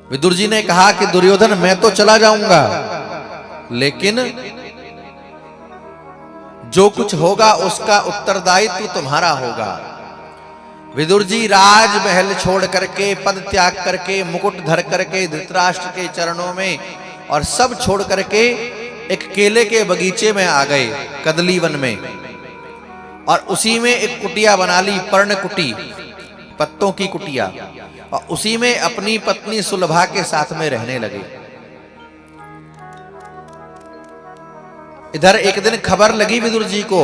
विदुर जी ने कहा कि दुर्योधन मैं तो चला जाऊंगा, लेकिन जो कुछ होगा उसका उत्तरदायित्व तुम्हारा होगा। विदुर जी राजमहल छोड़ करके, पद त्याग करके, मुकुट धर करके धृतराष्ट्र के चरणों में और सब छोड़ करके एक केले के बगीचे में आ गए, कदली वन में, और उसी में एक कुटिया बना ली, पर्ण कुटी, पत्तों की कुटिया, और उसी में अपनी पत्नी सुलभा के साथ में रहने लगे। इधर एक दिन खबर लगी विदुर जी को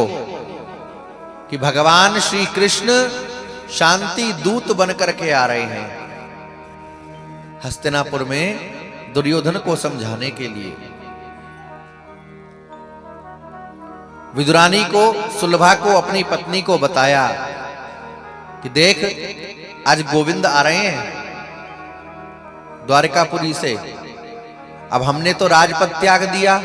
कि भगवान श्री कृष्ण शांति दूत बन करके आ रहे हैं हस्तिनापुर में दुर्योधन को समझाने के लिए। विदुरानी को, सुलभा को, अपनी पत्नी को बताया कि देख आज गोविंद आ रहे हैं द्वारकापुरी से। अब हमने तो राजपद त्याग दिया,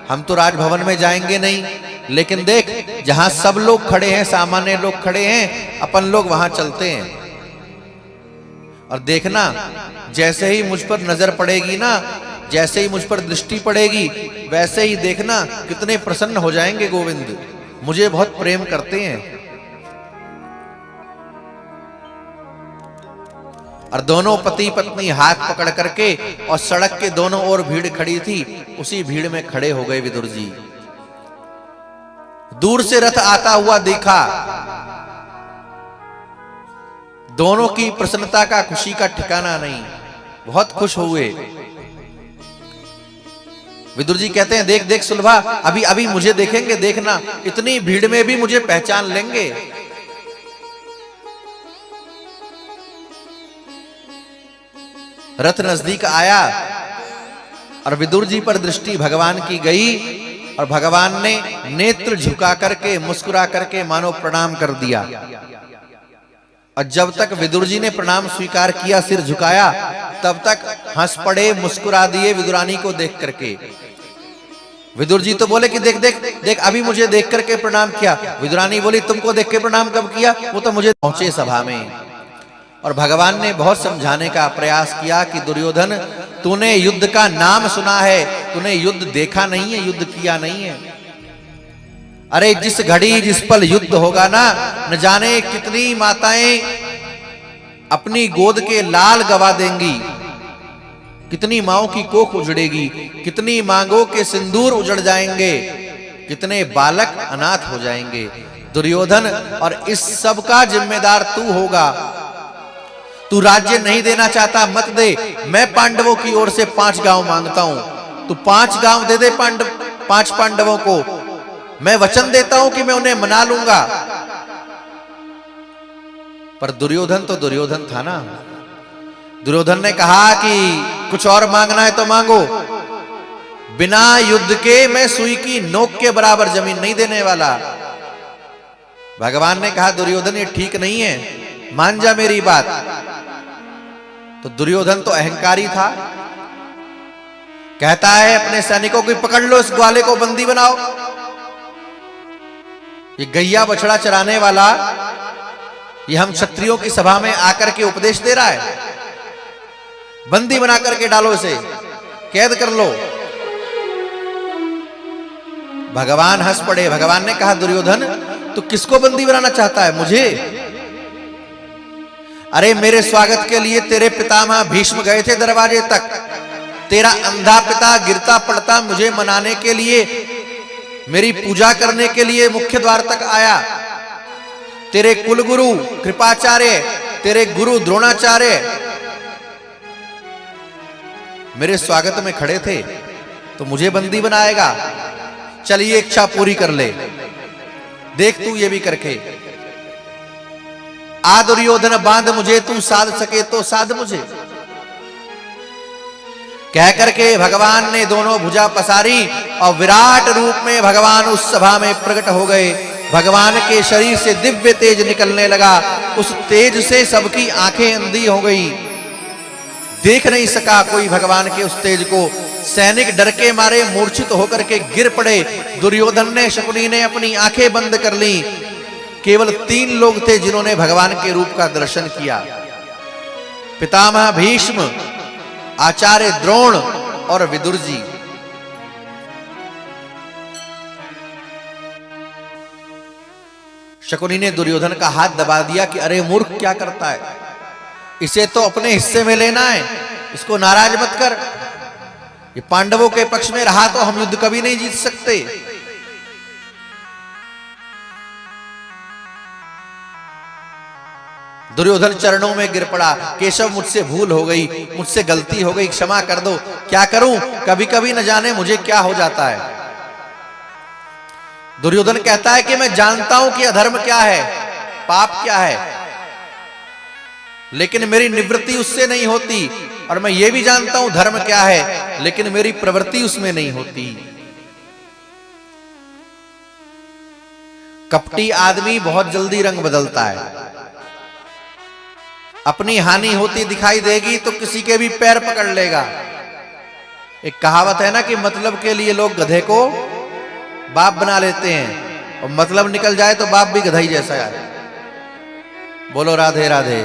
हम तो राजभवन में जाएंगे नहीं, लेकिन देख जहां सब लोग खड़े हैं, सामान्य लोग खड़े हैं, अपन लोग वहां चलते हैं। और देखना जैसे ही मुझ पर नजर पड़ेगी ना, जैसे ही मुझ पर दृष्टि पड़ेगी, वैसे ही देखना कितने प्रसन्न हो जाएंगे गोविंद, मुझे बहुत प्रेम करते हैं। और दोनों पति पत्नी हाथ पकड़ करके, और सड़क के दोनों ओर भीड़ खड़ी थी, उसी भीड़ में खड़े हो गए विदुर जी। दूर से रथ आता हुआ देखा, दोनों की प्रसन्नता का, खुशी का ठिकाना नहीं, बहुत खुश हुए। विदुर जी कहते हैं देख देख सुलभा, अभी अभी मुझे देखेंगे, देखना इतनी भीड़ में भी मुझे पहचान लेंगे। रथ नजदीक आया और विदुर जी पर दृष्टि भगवान की गई, और भगवान ने नेत्र झुका करके, मुस्कुरा करके मानो प्रणाम कर दिया। और जब तक विदुर जी ने प्रणाम स्वीकार किया, सिर झुकाया, तब तक हंस पड़े, मुस्कुरा दिए विदुरानी को देख करके। विदुर जी तो बोले कि देख देख देख, अभी मुझे देख करके प्रणाम किया। विदुरानी बोली तुमको देख के प्रणाम कब किया? वो तो मुझे पहुंचे सभा में। और भगवान ने बहुत समझाने का प्रयास किया कि दुर्योधन, तूने युद्ध का नाम सुना है, तूने युद्ध देखा नहीं है, युद्ध किया नहीं है। अरे जिस घड़ी जिस पल युद्ध होगा ना, न जाने कितनी माताएं अपनी गोद के लाल गवा देंगी, कितनी माओं की कोख उजड़ेगी, कितनी मांगों के सिंदूर उजड़ जाएंगे, कितने बालक अनाथ हो जाएंगे। दुर्योधन, और इस सब का जिम्मेदार तू होगा। तू राज्य नहीं देना चाहता, मत दे, मैं पांडवों की ओर से 5 गांव मांगता हूं, तू 5 गांव दे दे 5 पांडवों को, मैं वचन देता हूं कि मैं उन्हें मना लूंगा। पर दुर्योधन तो दुर्योधन था ना। दुर्योधन ने कहा कि कुछ और मांगना है तो मांगो, बिना युद्ध के मैं सुई की नोक के बराबर जमीन नहीं देने वाला। भगवान ने कहा दुर्योधन ये ठीक नहीं है, मान जा मेरी बात। तो दुर्योधन तो अहंकारी था, कहता है अपने सैनिकों को पकड़ लो, इस ग्वाले को बंदी बनाओ। ये गैया बछड़ा चराने वाला, ये हम क्षत्रियों की सभा में आकर के उपदेश दे रहा है, बंदी बना करके डालो, इसे कैद कर लो। भगवान हंस पड़े। भगवान ने कहा दुर्योधन तू किसको बंदी बनाना चाहता है? मुझे? अरे मेरे स्वागत के लिए तेरे पितामह भीष्म गए थे दरवाजे तक, तेरा अंधा पिता गिरता पड़ता मुझे मनाने के लिए, मेरी पूजा करने के लिए मुख्य द्वार तक आया। तेरे कुलगुरु कृपाचार्य, तेरे गुरु द्रोणाचार्य मेरे स्वागत में खड़े थे, तो मुझे बंदी बनाएगा? चलिए इच्छा पूरी कर ले, देख तू ये भी करके। आ दुर्योधन बांध मुझे, तू साध सके तो साध मुझे। कह करके भगवान ने दोनों भुजा पसारी और विराट रूप में भगवान उस सभा में प्रकट हो गए। भगवान के शरीर से दिव्य तेज निकलने लगा, उस तेज से सबकी आंखें अंधी हो गई, देख नहीं सका कोई भगवान के उस तेज को। सैनिक डर के मारे मूर्छित होकर के गिर पड़े। दुर्योधन ने, शकुनी ने अपनी आंखें बंद कर ली। केवल 3 लोग थे जिन्होंने भगवान के रूप का दर्शन किया, पितामह भीष्म, आचार्य द्रोण और विदुर जी। शकुनी ने दुर्योधन का हाथ दबा दिया कि अरे मूर्ख, क्या करता है, इसे तो अपने हिस्से में लेना है, इसको नाराज मत कर। ये पांडवों के पक्ष में रहा तो हम युद्ध कभी नहीं जीत सकते। दुर्योधन चरणों में गिर पड़ा, केशव मुझसे भूल हो गई, मुझसे गलती हो गई, क्षमा कर दो। क्या करूं, कभी कभी न जाने मुझे क्या हो जाता है। दुर्योधन कहता है कि मैं जानता हूं कि अधर्म क्या है, पाप क्या है, लेकिन मेरी निवृत्ति उससे नहीं होती, और मैं ये भी जानता हूं धर्म क्या है, लेकिन मेरी प्रवृत्ति उसमें नहीं होती। कपटी आदमी बहुत जल्दी रंग बदलता है। अपनी हानि होती दिखाई देगी तो किसी के भी पैर पकड़ लेगा। एक कहावत है ना कि मतलब के लिए लोग गधे को बाप बना लेते हैं, और मतलब निकल जाए तो बाप भी गधा ही जैसा है। बोलो राधे राधे।